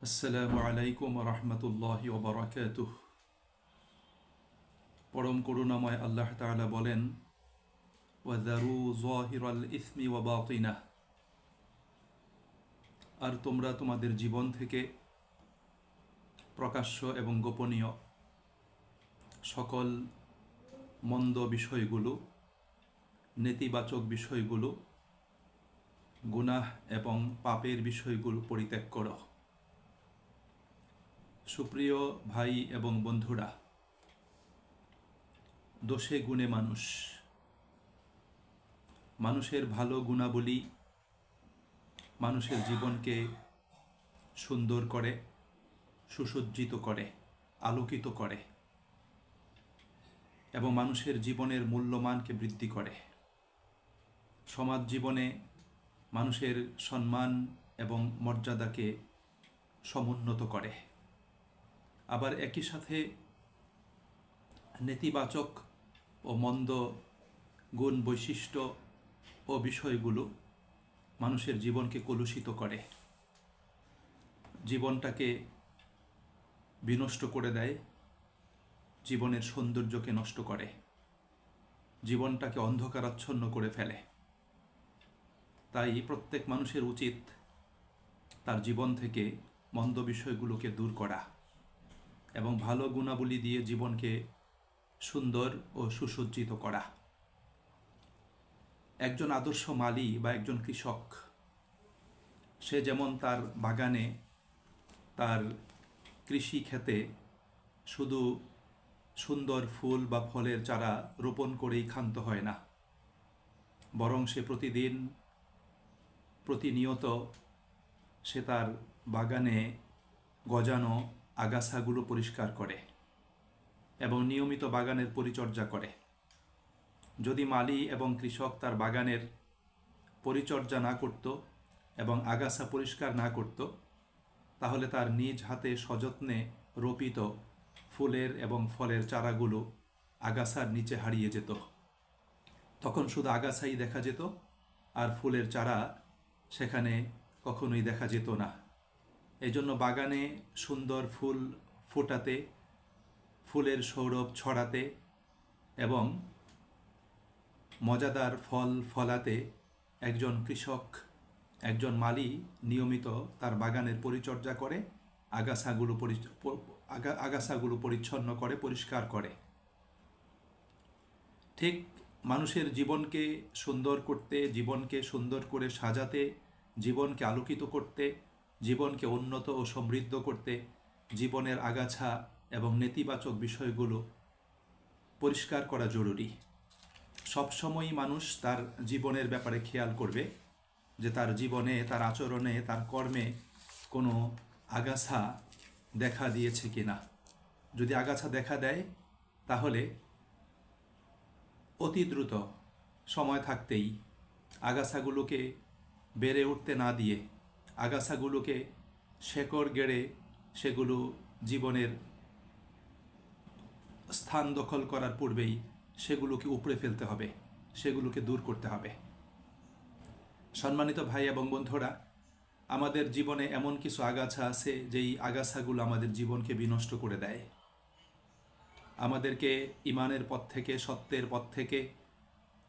আসসালামু আলাইকুম রহমতুল্লাহি ওবরাকাতুহ। পরম করুণাময় আল্লাহ তাআলা বলেন, ওয়াযারু যাহিরাল ইসমি ওয়া বাতিনাহ, আর তোমরা তোমাদের জীবন থেকে প্রকাশ্য এবং গোপনীয় সকল মন্দ বিষয়গুলো, নেতিবাচক বিষয়গুলো, গুনাহ এবং পাপের বিষয়গুলো পরিত্যাগ করো। সুপ্রিয় ভাই এবং বন্ধুরা, দোষে গুণে মানুষের ভালো গুণাবলী মানুষের জীবনকে সুন্দর করে, সুসজ্জিত করে, আলোকিত করে এবং মানুষের জীবনের মূল্যমানকে বৃদ্ধি করে। সমাজ জীবনে মানুষের সম্মান এবং মর্যাদাকে সমুন্নত করে। আবার একই সাথে নেতিবাচক ও মন্দ গুণ, বৈশিষ্ট্য ও বিষয়গুলো মানুষের জীবনকে কলুষিত করে, জীবনটাকে বিনষ্ট করে দেয়, জীবনের সৌন্দর্যকে নষ্ট করে, জীবনটাকে অন্ধকারাচ্ছন্ন করে ফেলে। তাই প্রত্যেক মানুষের উচিত তার জীবন থেকে মন্দ বিষয়গুলোকে দূর করা এবং ভালো গুণাবলী দিয়ে জীবনকে সুন্দর ও সুসজ্জিত করা। একজন আদর্শ মালী বা একজন কৃষক, সে যেমন তার বাগানে, তার কৃষি ক্ষেতে শুধু সুন্দর ফুল বা ফলের চারা রোপণ করেই ক্ষান্ত হয় না, বরং সে প্রতিনিয়ত সে তার বাগানে গজানো আগাছাগুলো পরিষ্কার করে এবং নিয়মিত বাগানের পরিচর্যা করে। যদি মালী এবং কৃষক তার বাগানের পরিচর্যা না করত এবং আগাছা পরিষ্কার না করত, তাহলে তার নিজ হাতে সযত্নে রোপিত ফুলের এবং ফলের চারাগুলো আগাছার নিচে হারিয়ে যেত। তখন শুধু আগাছাই দেখা যেত, আর ফুলের চারা সেখানে কখনোই দেখা যেত না। এই জন্য বাগানে সুন্দর ফুল ফোটাতে, ফুলের সৌরভ ছড়াতে এবং মজাদার ফল ফলাতে একজন কৃষক, একজন মালী নিয়মিত তার বাগানের পরিচর্যা করে, আগাছাগুলো পরিচ্ছন্ন করে, পরিষ্কার করে। ঠিক মানুষের জীবনকে সুন্দর করতে, জীবনকে সুন্দর করে সাজাতে, জীবনকে আলোকিত করতে, জীবনকে উন্নত ও সমৃদ্ধ করতে জীবনের আগাছা এবং নেতিবাচক বিষয়গুলো পরিষ্কার করা জরুরি। সবসময়ই মানুষ তার জীবনের ব্যাপারে খেয়াল করবে যে তার জীবনে, তার আচরণে, তার কর্মে কোনো আগাছা দেখা দিয়েছে কিনা। যদি আগাছা দেখা দেয়, তাহলে অতি দ্রুত সময় থাকতেই আগাছাগুলোকে বেড়ে উঠতে না দিয়ে, আগাছাগুলোকে শেকড় গেড়ে সেগুলো জীবনের স্থান দখল করার পূর্বেই সেগুলোকে উপড়ে ফেলতে হবে, সেগুলোকে দূর করতে হবে। সম্মানিত ভাই এবং বন্ধুরা, আমাদের জীবনে এমন কিছু আগাছা আছে যেই আগাছাগুলো আমাদের জীবনকে বিনষ্ট করে দেয়, আমাদেরকে ইমানের পথ থেকে, সত্যের পথ থেকে,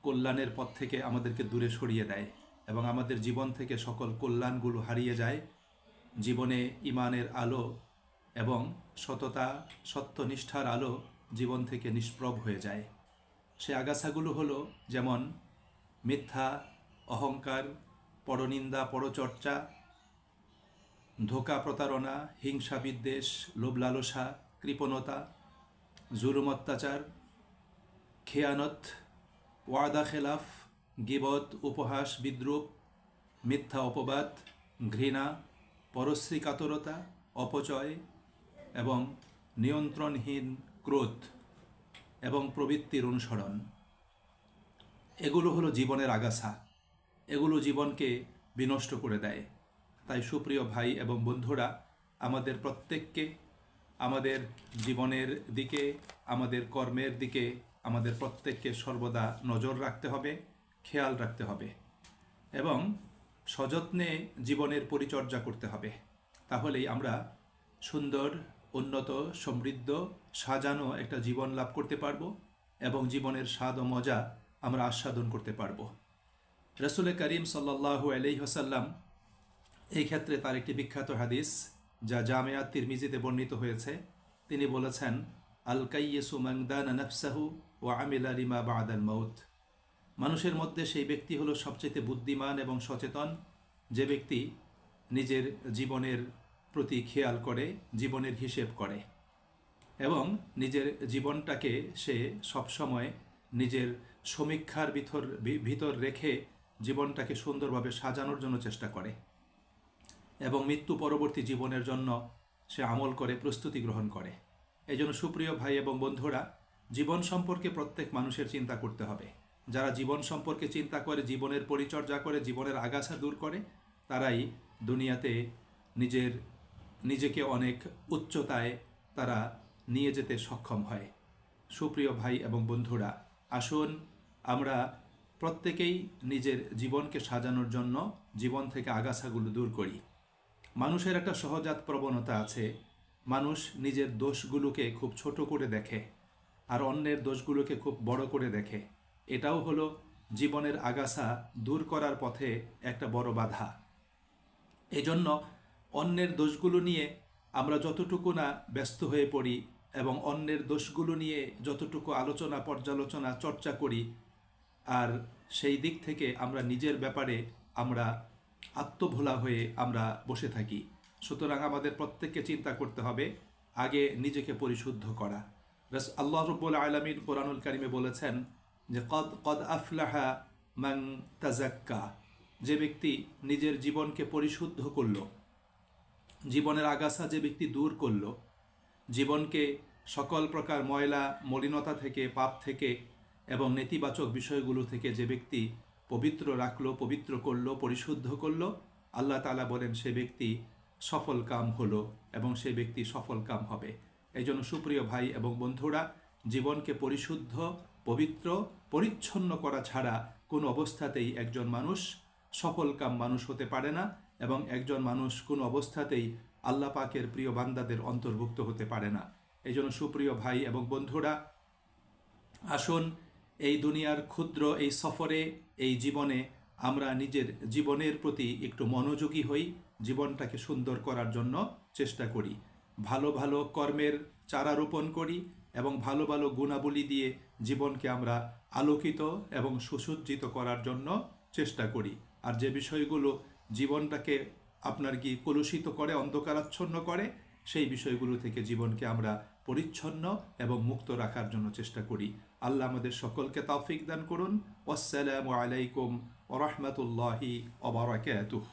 কল্যাণের পথ থেকে আমাদেরকে দূরে সরিয়ে দেয় এবং আমাদের জীবন থেকে সকল কল্যাণগুলো হারিয়ে যায়। জীবনে ইমানের আলো এবং সততা, সত্যনিষ্ঠার আলো জীবন থেকে নিষ্প্রভ হয়ে যায়। সে আগাছাগুলো হলো যেমন মিথ্যা, অহংকার, পরনিন্দা, পরচর্চা, ধোঁকা, প্রতারণা, হিংসা, বিদ্বেষ, লোভ লালসা, কৃপণতা, জুলুম, অত্যাচার, খেয়ানত, ওয়াদা খেলাফ, গীবত, উপহাস, বিদ্রূপ, মিথ্যা অপবাদ, ঘৃণা, পরশ্রী কাতরতা, অপচয় এবং নিয়ন্ত্রণহীন ক্রোধ এবং প্রবৃত্তির অনুসরণ। এগুলো হলো জীবনের আগাছা, এগুলো জীবনকে বিনষ্ট করে দেয়। তাই সুপ্রিয় ভাই এবং বন্ধুরা, আমাদের প্রত্যেককে আমাদের জীবনের দিকে, আমাদের কর্মের দিকে, আমাদের প্রত্যেককে সর্বদা নজর রাখতে হবে, খেয়াল রাখতে হবে এবং সযত্নে জীবনের পরিচর্যা করতে হবে। তাহলেই আমরা সুন্দর, উন্নত, সমৃদ্ধ, সাজানো একটা জীবন লাভ করতে পারবো এবং জীবনের স্বাদ ও মজা আমরা আস্বাদন করতে পারবো। রাসূল করিম সাল্লাল্লাহু আলাইহি ওয়াসাল্লাম এই ক্ষেত্রে তার একটি বিখ্যাত হাদিস, যা জামিয়া তিরমিজিতে বর্ণিত হয়েছে, তিনি বলেছেন, আল কাইয়িসু মান দানা নাফসাহু ওয়া আমিলা লিমা বা'দাল মাউত। মানুষের মধ্যে সেই ব্যক্তি হলো সবচেয়ে বুদ্ধিমান এবং সচেতন, যে ব্যক্তি নিজের জীবনের প্রতি খেয়াল করে, জীবনের হিসেব করে এবং নিজের জীবনটাকে সে সবসময় নিজের সমীক্ষার ভিতর রেখে জীবনটাকে সুন্দরভাবে সাজানোর জন্য চেষ্টা করে এবং মৃত্যু পরবর্তী জীবনের জন্য সে আমল করে, প্রস্তুতি গ্রহণ করে। এই জন্য সুপ্রিয় ভাই এবং বন্ধুরা, জীবন সম্পর্কে প্রত্যেক মানুষের চিন্তা করতে হবে। যারা জীবন সম্পর্কে চিন্তা করে, জীবনের পরিচর্যা করে, জীবনের আগাছা দূর করে, তারাই দুনিয়াতে নিজেকে অনেক উচ্চতায় তারা নিয়ে যেতে সক্ষম হয়। সুপ্রিয় ভাই এবং বন্ধুরা, আসুন আমরা প্রত্যেকেই নিজের জীবনকে সাজানোর জন্য জীবন থেকে আগাছাগুলো দূর করি। মানুষের একটা সহজাত প্রবণতা আছে, মানুষ নিজের দোষগুলোকে খুব ছোট করে দেখে আর অন্যের দোষগুলোকে খুব বড় করে দেখে। এটাও হলো জীবনের আগাছা দূর করার পথে একটা বড় বাধা। এজন্য অন্যের দোষগুলো নিয়ে আমরা যতটুকু না ব্যস্ত হয়ে পড়ি এবং অন্যের দোষগুলো নিয়ে যতটুকু আলোচনা, পর্যালোচনা, চর্চা করি, আর সেই দিক থেকে আমরা নিজের ব্যাপারে আমরা আত্মভোলা হয়ে আমরা বসে থাকি। সুতরাং আমাদের প্রত্যেককে চিন্তা করতে হবে আগে নিজেকে পরিশুদ্ধ করা। আল্লাহ রাব্বুল আলামিন কোরআনুল কারিমে বলেছেন যে কদ আফলাহা মান তাযাক্কা, যে ব্যক্তি নিজের জীবনকে পরিশুদ্ধ করল, জীবনের আগাছা যে ব্যক্তি দূর করল, জীবনকে সকল প্রকার ময়লা মলিনতা থেকে, পাপ থেকে এবং নেতিবাচক বিষয়গুলো থেকে যে ব্যক্তি পবিত্র রাখলো, পবিত্র করলো, পরিশুদ্ধ করলো, আল্লাহ তাআলা বলেন সে ব্যক্তি সফল কাম হলো এবং সে ব্যক্তি সফল কাম হবে। এই জন্য সুপ্রিয় ভাই এবং বন্ধুরা, জীবনকে পরিশুদ্ধ, পবিত্র, পরিচ্ছন্ন করা ছাড়া কোনো অবস্থাতেই একজন মানুষ সফল কাম মানুষ হতে পারে না এবং একজন মানুষ কোনো অবস্থাতেই আল্লাহ পাকের প্রিয় বান্দাদের অন্তর্ভুক্ত হতে পারে না। এই জন্য সুপ্রিয় ভাই এবং বন্ধুরা, আসুন এই দুনিয়ার ক্ষুদ্র এই সফরে, এই জীবনে আমরা নিজের জীবনের প্রতি একটু মনোযোগী হই, জীবনটাকে সুন্দর করার জন্য চেষ্টা করি, ভালো ভালো কর্মের চারা রোপণ করি এবং ভালো ভালো গুণাবলী দিয়ে জীবনকে আমরা আলোকিত এবং সুসজ্জিত করার জন্য চেষ্টা করি। আর যে বিষয়গুলো জীবনটাকে আপনার কি কলুষিত করে, অন্ধকারাচ্ছন্ন করে, সেই বিষয়গুলো থেকে জীবনকে আমরা পরিচ্ছন্ন এবং মুক্ত রাখার জন্য চেষ্টা করি। আল্লাহ আমাদের সকলকে তৌফিক দান করুন। আসসালামু আলাইকুম ওয়া রাহমাতুল্লাহি ওয়া বারাকাতুহু।